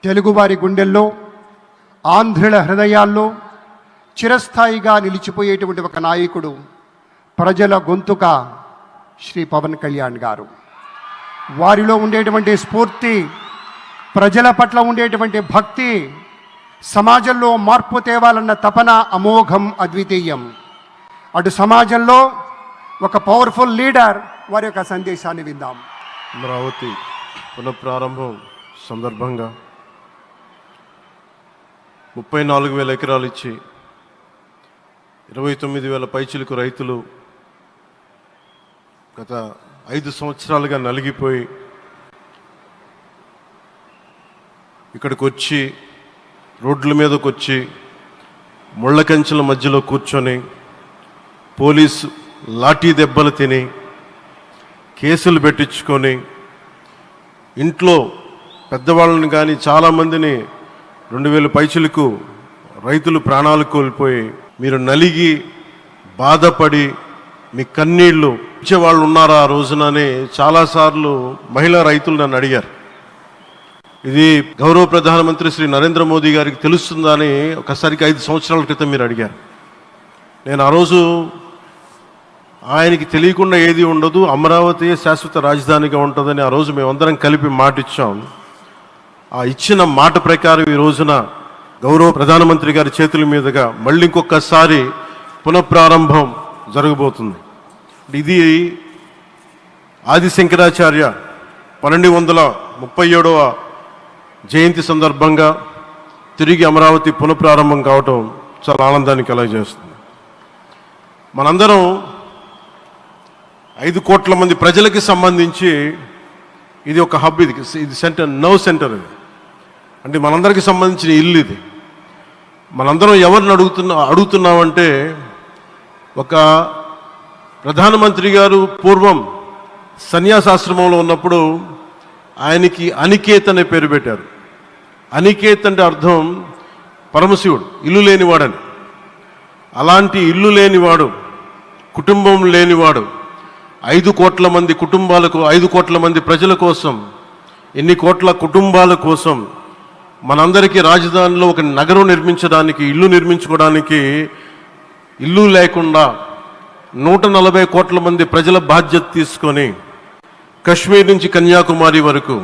తెలుగువారి గుండెల్లో, ఆంధ్రుల హృదయాల్లో చిరస్థాయిగా నిలిచిపోయేటువంటి ఒక నాయకుడు, ప్రజల గొంతుక శ్రీ పవన్ కళ్యాణ్ గారు. వారిలో ఉండేటువంటి స్ఫూర్తి, ప్రజల పట్ల ఉండేటువంటి భక్తి, సమాజంలో మార్పు తేవాలన్న తపన అమోఘం, అద్వితీయం. అటు సమాజంలో ఒక పవర్ఫుల్ లీడర్, వారి యొక్క సందేశాన్ని విందాం. అమరావతి పునఃప్రారంభం సందర్భంగా 34,000 ఎకరాలు ఇచ్చి 29,000 పైచిలకు రైతులు గత 5 సంవత్సరాలుగా నలిగిపోయి ఇక్కడికి వచ్చి, రోడ్ల మీదకి వచ్చి, ముళ్ళ కంచెల మధ్యలో కూర్చొని పోలీసు లాఠీ దెబ్బలు తిని, కేసులు పెట్టించుకొని, ఇంట్లో పెద్దవాళ్ళని కానీ చాలామందిని 2,000 పైచిలకు రైతులు ప్రాణాలు కోల్పోయి, మీరు నలిగి బాధపడి మీ కన్నీళ్లు ఇచ్చేవాళ్ళు ఉన్నారా ఆ రోజునని చాలాసార్లు మహిళా రైతులు నన్ను అడిగారు. ఇది గౌరవ ప్రధానమంత్రి శ్రీ నరేంద్ర మోదీ గారికి తెలుస్తుందా అని ఒకసారికి 5 సంవత్సరాల క్రితం మీరు అడిగారు. నేను ఆ రోజు ఆయనకి తెలియకుండా ఏది ఉండదు, అమరావతి శాశ్వత రాజధానిగా ఉంటుందని ఆ రోజు మేమందరం కలిపి మాట ఇచ్చాం. ఆ ఇచ్చిన మాట ప్రకారం ఈ రోజున గౌరవ ప్రధానమంత్రి గారి చేతుల మీదుగా మళ్ళీ ఇంకొకసారి పునఃప్రారంభం జరగబోతుంది. ఇది ఆది శంకరాచార్య 1237వ జయంతి సందర్భంగా తిరిగి అమరావతి పునఃప్రారంభం కావటం చాలా ఆనందాన్ని కలగజేస్తుంది. మనందరం 5 కోట్ల మంది ప్రజలకి సంబంధించి ఇది ఒక హబ్, ఇది సెంటర్, నర్వ్ సెంటర్. ఇది అంటే మనందరికీ సంబంధించిన ఇల్లు. ఇది మనందరం ఎవరిని అడుగుతున్నామంటే, ఒక ప్రధానమంత్రి గారు పూర్వం సన్యాసాశ్రమంలో ఉన్నప్పుడు ఆయనకి అనికేత్ అనే పేరు పెట్టారు. అనికేత్ అంటే అర్థం పరమశివుడు, ఇల్లు లేనివాడని. అలాంటి ఇల్లు లేనివాడు, కుటుంబం లేనివాడు 5 కోట్ల మంది కుటుంబాలకు, 5 కోట్ల మంది ప్రజల కోసం, ఎన్ని కోట్ల కుటుంబాల కోసం మనందరికీ రాజధానిలో ఒక నగరం నిర్మించడానికి, ఇల్లు నిర్మించుకోవడానికి ఇల్లు లేకుండా 140 కోట్ల మంది ప్రజల బాధ్యత తీసుకొని కశ్మీర్ నుంచి కన్యాకుమారి వరకు,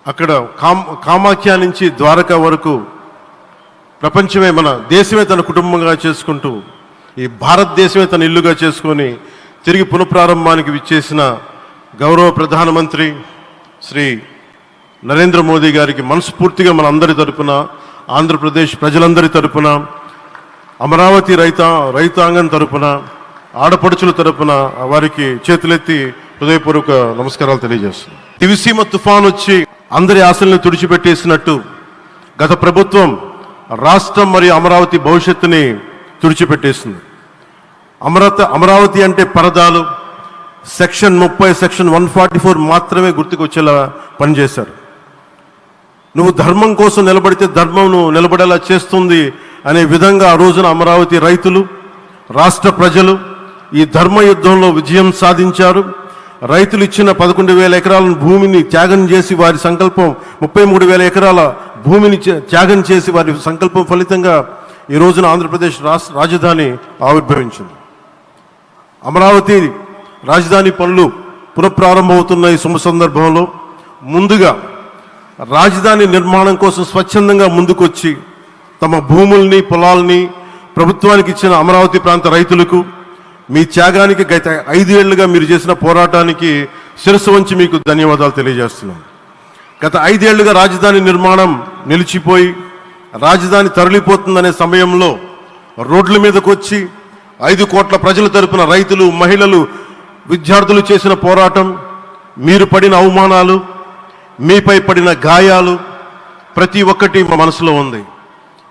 అక్కడ కామాఖ్య నుంచి ద్వారకా వరకు ప్రపంచమే, మన దేశమే తన కుటుంబంగా చేసుకుంటూ, ఈ భారతదేశమే తన ఇల్లుగా చేసుకొని తిరిగి పునఃప్రారంభానికి విచ్చేసిన గౌరవ ప్రధానమంత్రి శ్రీ నరేంద్ర మోదీ గారికి మనస్ఫూర్తిగా మన అందరి తరపున, ఆంధ్రప్రదేశ్ ప్రజలందరి తరపున, అమరావతి రైతాంగం తరపున, ఆడపడుచుల తరపున వారికి చేతులెత్తి హృదయపూర్వక నమస్కారాలు తెలియజేస్తున్నాను. దివిసీమ తుఫాన్ వచ్చి అందరి ఆశల్ని తుడిచిపెట్టేసినట్టు గత ప్రభుత్వం రాష్ట్రం మరియు అమరావతి భవిష్యత్తుని తుడిచిపెట్టేసింది. అమరావతి అంటే పరదాలు, సెక్షన్ 30, సెక్షన్ 144 మాత్రమే గుర్తుకొచ్చేలా పనిచేశారు. నువ్వు ధర్మం కోసం నిలబడితే ధర్మం నువ్వు నిలబడేలా చేస్తుంది అనే విధంగా ఆ రోజున అమరావతి రైతులు, రాష్ట్ర ప్రజలు ఈ ధర్మ యుద్ధంలో విజయం సాధించారు. రైతులు ఇచ్చిన 11,000 ఎకరాల భూమిని త్యాగం చేసి, వారి సంకల్పం 33,000 ఎకరాల భూమిని త్యాగం చేసి, వారి సంకల్పం ఫలితంగా ఈ రోజున ఆంధ్రప్రదేశ్ రాజధాని ఆవిర్భవించింది. అమరావతి రాజధాని పనులు పునఃప్రారంభమవుతున్న ఈ శుభ సందర్భంలో ముందుగా రాజధాని నిర్మాణం కోసం స్వచ్ఛందంగా ముందుకొచ్చి తమ భూముల్ని, పొలాల్ని ప్రభుత్వానికి ఇచ్చిన అమరావతి ప్రాంత రైతులకు, మీ త్యాగానికి, గత 5 ఏళ్లుగా మీరు చేసిన పోరాటానికి శిరస్సు వంచి మీకు ధన్యవాదాలు తెలియజేస్తున్నాను. గత 5 ఏళ్లుగా రాజధాని నిర్మాణం నిలిచిపోయి రాజధాని తరలిపోతుందనే సమయంలో రోడ్ల మీదకు వచ్చి 5 కోట్ల ప్రజల తరపున రైతులు, మహిళలు, విద్యార్థులు చేసిన పోరాటం, మీరు పడిన అవమానాలు, మీపై పడిన గాయాలు ప్రతి ఒక్కటి మా మనసులో ఉంది.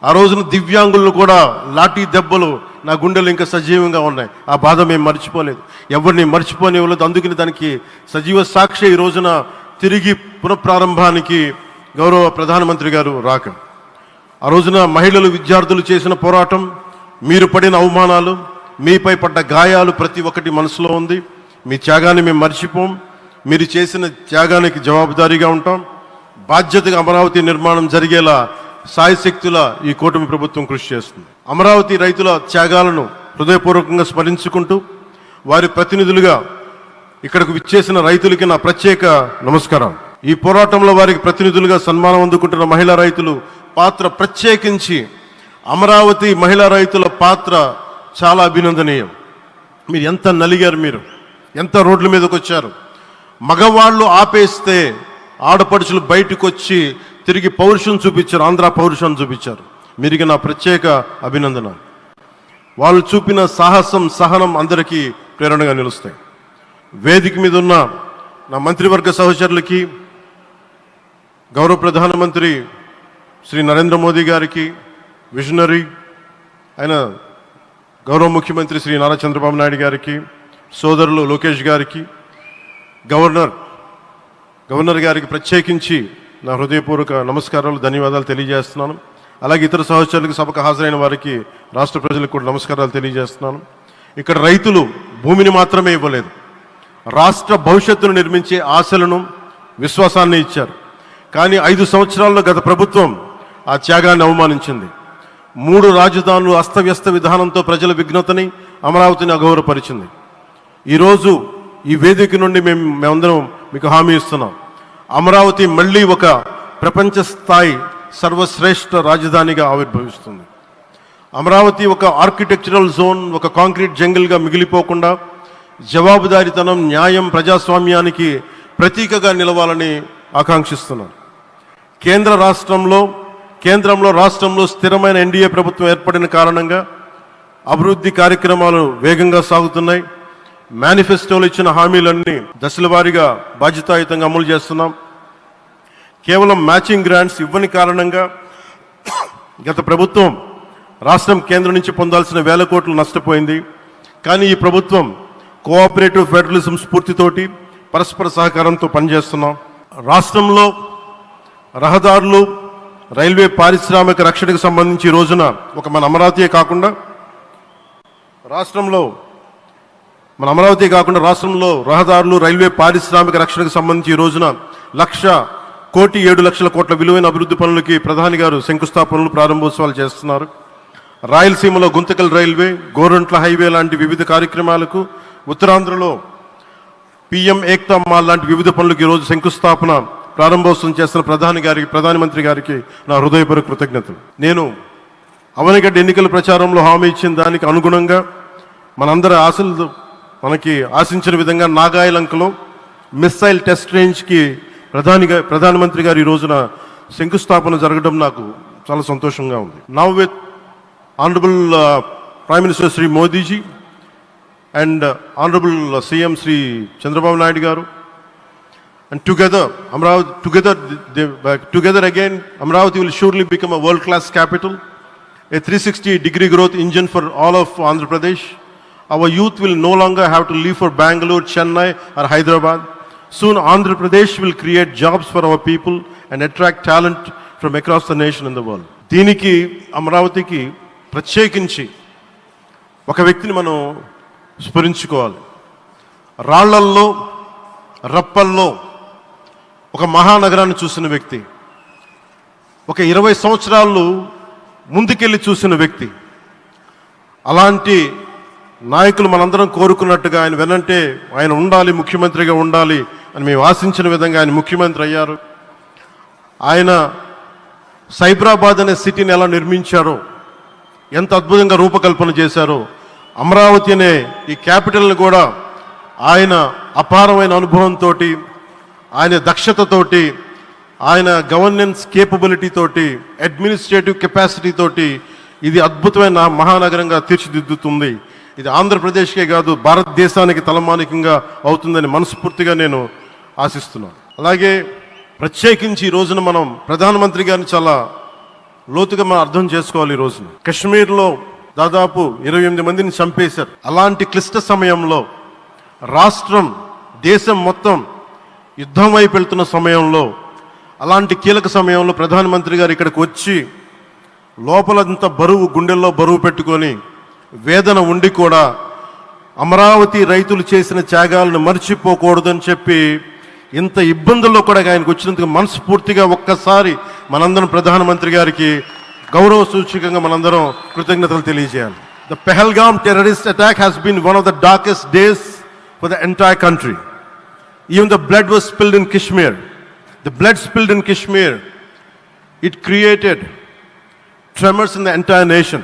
ఆ రోజున దివ్యాంగులను కూడా లాఠీ దెబ్బలు నా గుండెలు ఇంకా సజీవంగా ఉన్నాయి. ఆ బాధ మేము మర్చిపోలేదు, ఎవరిని మర్చిపోనివ్వలేదు. అందుకని దానికి సజీవ సాక్షి ఈ రోజున తిరిగి పునఃప్రారంభానికి గౌరవ ప్రధానమంత్రి గారు రాక, ఆ రోజున మహిళలు, విద్యార్థులు చేసిన పోరాటం, మీరు పడిన అవమానాలు, మీపై పడ్డ గాయాలు ప్రతి ఒక్కటి మనసులో ఉంది. మీ త్యాగాన్ని మేము మర్చిపోం. మీరు చేసిన త్యాగానికి జవాబుదారీగా ఉంటాం. బాధ్యతగా అమరావతి నిర్మాణం జరిగేలా సాయశక్తుల ఈ కూటమి ప్రభుత్వం కృషి చేస్తుంది. అమరావతి రైతుల త్యాగాలను హృదయపూర్వకంగా స్మరించుకుంటూ వారి ప్రతినిధులుగా ఇక్కడకు విచ్చేసిన రైతులకి నా ప్రత్యేక నమస్కారం. ఈ పోరాటంలో వారికి ప్రతినిధులుగా సన్మానం అందుకుంటున్న మహిళా రైతులు పాత్ర, ప్రత్యేకించి అమరావతి మహిళా రైతుల పాత్ర చాలా అభినందనీయం. మీరు ఎంత నలిగారు, మీరు ఎంత రోడ్ల మీదకి వచ్చారు. మగవాళ్ళు ఆపేస్తే ఆడపడుచులు బయటకు వచ్చి తిరిగి పౌరుషం చూపించారు, ఆంధ్ర పౌరుషాన్ని చూపించారు. మీరికి నా ప్రత్యేక అభినందన. వాళ్ళు చూపిన సాహసం, సహనం అందరికీ ప్రేరణగా నిలుస్తాయి. వేదిక మీద ఉన్న నా మంత్రివర్గ సహచరులకి, గౌరవ ప్రధానమంత్రి శ్రీ నరేంద్ర మోదీ గారికి, విజనరీ అయిన గౌరవ ముఖ్యమంత్రి శ్రీ నారా చంద్రబాబు నాయుడు గారికి, సోదరులు లోకేష్ గారికి, గవర్నర్ గారికి ప్రత్యేకించి నా హృదయపూర్వక నమస్కారాలు, ధన్యవాదాలు తెలియజేస్తున్నాను. అలాగే ఇతర సహచరులకు, సభకు హాజరైన వారికి, రాష్ట్ర ప్రజలకు కూడా నమస్కారాలు తెలియజేస్తున్నాను. ఇక్కడ రైతులు భూమిని మాత్రమే ఇవ్వలేదు, రాష్ట్ర భవిష్యత్తును నిర్మించే ఆశలను, విశ్వాసాన్ని ఇచ్చారు. కానీ 5 సంవత్సరాల్లో గత ప్రభుత్వం ఆ త్యాగాన్ని అవమానించింది. 3 రాజధానులు అస్తవ్యస్త విధానంతో ప్రజల విఘ్నతని, అమరావతిని అగౌరవపరిచింది. ఈరోజు ఈ వేదిక నుండి మేమందరం మీకు హామీ ఇస్తున్నాం. అమరావతి మళ్ళీ ఒక ప్రపంచ స్థాయి సర్వశ్రేష్ఠ రాజధానిగా ఆవిర్భవిస్తుంది. అమరావతి ఒక ఆర్కిటెక్చరల్ జోన్, ఒక కాంక్రీట్ జంగిల్గా మిగిలిపోకుండా జవాబుదారీతనం, న్యాయం, ప్రజాస్వామ్యానికి ప్రతీకగా నిలవాలని ఆకాంక్షిస్తున్నాను. కేంద్రంలో రాష్ట్రంలో స్థిరమైన ఎన్డీఏ ప్రభుత్వం ఏర్పడిన కారణంగా అభివృద్ధి కార్యక్రమాలు వేగంగా సాగుతున్నాయి. మేనిఫెస్టోలో ఇచ్చిన హామీలన్నీ దశల వారీగా బాధ్యతాయుతంగా అమలు చేస్తున్నాం. కేవలం మ్యాచింగ్ గ్రాంట్స్ ఇవ్వని కారణంగా గత ప్రభుత్వం రాష్ట్రం కేంద్రం నుంచి పొందాల్సిన 1000 కోట్లు నష్టపోయింది. కానీ ఈ ప్రభుత్వం కోఆపరేటివ్ ఫెడరలిజం స్ఫూర్తితోటి పరస్పర సహకారంతో పనిచేస్తున్నాం. రాష్ట్రంలో రహదారులు, రైల్వే, పారిశ్రామిక రక్షణకు సంబంధించి ఈ రోజున మన అమరావతి కాకుండా రాష్ట్రంలో రహదారులు, రైల్వే, పారిశ్రామిక రక్షణకు సంబంధించి ఈ రోజున 1,07,00,000 కోట్ల విలువైన అభివృద్ధి పనులకి ప్రధాని గారు శంకుస్థాపనలు, ప్రారంభోత్సవాలు చేస్తున్నారు. రాయలసీమలో గుంతకల్ రైల్వే, గోరంట్ల హైవే లాంటి వివిధ కార్యక్రమాలకు, ఉత్తరాంధ్రలో పిఎం ఏక్తా మాల్ లాంటి వివిధ పనులకు ఈరోజు శంకుస్థాపన, ప్రారంభోత్సవం చేస్తున్న ప్రధానమంత్రి గారికి నా హృదయపూర్వక కృతజ్ఞతలు. నేను అవనిగడ్డ ఎన్నికల ప్రచారంలో హామీ ఇచ్చిన దానికి అనుగుణంగా మనందరి ఆశలు మనకి ఆశించిన విధంగా నాగాయలంకలో మిస్సైల్ టెస్ట్ రేంజ్కి ప్రధానమంత్రి గారు ఈ రోజున శంకుస్థాపన జరగడం నాకు చాలా సంతోషంగా ఉంది. Now with honourable prime minister Shri Modi ji and Honorable CM Sri Chandrababu Naidu Garu, and together again, Amravati will surely become a world-class capital, a 360-degree growth engine for all of Andhra Pradesh. Our youth will no longer have to leave for Bangalore, Chennai or Hyderabad. Soon Andhra Pradesh will create jobs for our people and attract talent from across the nation and the world. దీనికి అమరావతికి ప్రత్యేకించి ఒక వ్యక్తిని మనం స్మరించుకోవాలి. రాళ్లల్లో, రప్పల్లో ఒక మహానగరాన్ని చూసిన వ్యక్తి, ఒక 20 సంవత్సరాలు ముందుకెళ్ళి చూసిన వ్యక్తి. అలాంటి నాయకులు మనందరం కోరుకున్నట్టుగా ఆయన వెనంటే ఆయన ఉండాలి, ముఖ్యమంత్రిగా ఉండాలి అని మేము ఆశించిన విధంగా ఆయన ముఖ్యమంత్రి అయ్యారు. ఆయన సైబరాబాద్ అనే సిటీని ఎలా నిర్మించారో, ఎంత అద్భుతంగా రూపకల్పన చేశారో, అమరావతి అనే ఈ క్యాపిటల్ని కూడా ఆయన అపారమైన అనుభవంతో, ఆయన దక్షతతోటి, ఆయన గవర్నెన్స్ కేపబిలిటీ తోటి, అడ్మినిస్ట్రేటివ్ కెపాసిటీ తోటి ఇది అద్భుతమైన మహానగరంగా తీర్చిదిద్దుతుంది. ఇది ఆంధ్రప్రదేశ్కే కాదు, భారతదేశానికి తలమానికంగా అవుతుందని మనస్ఫూర్తిగా నేను ఆశిస్తున్నాను. అలాగే ప్రత్యేకించి ఈ రోజున మనం ప్రధానమంత్రి గారిని చాలా లోతుగా మనం అర్థం చేసుకోవాలి. ఈ రోజున కశ్మీర్లో దాదాపు 28 మందిని చంపేశారు. అలాంటి క్లిష్ట సమయంలో, రాష్ట్రం, దేశం మొత్తం యుద్ధం వైపు వెళ్తున్న సమయంలో, అలాంటి కీలక సమయంలో ప్రధానమంత్రి గారు ఇక్కడికి వచ్చి లోపలంతా బరువు, గుండెల్లో బరువు పెట్టుకొని వేదన ఉండి కూడా అమరావతి రైతులు చేసిన త్యాగాలను మర్చిపోకూడదని చెప్పి ఇంత ఇబ్బందుల్లో కూడా ఆయనకు వచ్చినందుకు మనస్ఫూర్తిగా ఒక్కసారి మనందరం ప్రధానమంత్రి గారికి గౌరవ సూచకంగా మనందరం కృతజ్ఞతలు తెలియజేయాలి. The Pahalgam terrorist attack has been one of the darkest days for the entire country. Even the blood was spilled in Kashmir. The blood spilled in Kashmir, it created tremors in the entire nation.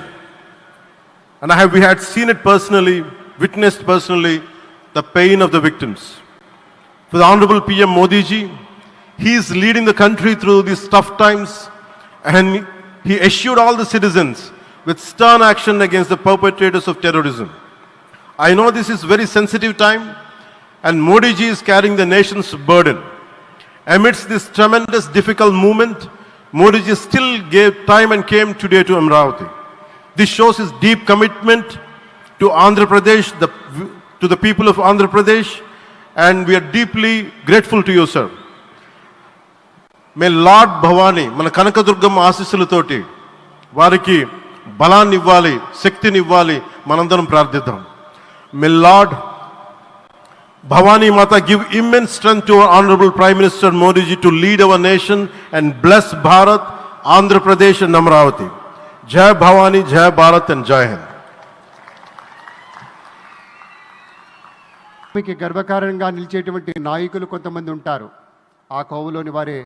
And we had seen it personally, witnessed personally, the pain of the victims. For the Honorable PM Modi ji, he is leading the country through these tough times, and he assured all the citizens with stern action against the perpetrators of terrorism. I know this is very sensitive time, and Modi ji is carrying the nation's burden. Amidst this tremendous difficult moment, Modi ji still gave time and came today to Amravati. This shows his deep commitment to Andhra Pradesh, to the people of Andhra Pradesh, and we are deeply grateful to you, sir. May Lord Bhavani, మన కనకదుర్గమ్మ ఆశీస్సులతోటి వారికి బలాన్ని ఇవ్వాలి, శక్తిని ఇవ్వాలి, మనందరం ప్రార్థిద్దాం. May Lord Bhavani Mata give immense strength to our Honorable Prime Minister Modi ji to lead our nation and bless Bharat, Andhra Pradesh and Amravati. Jai Bhavani, Jai Bharat and Jai Hind. మీకు గర్వకారణంగా నిలిచేటువంటి నాయకులు కొంతమంది ఉంటారు. ఆ కోవలోని వారే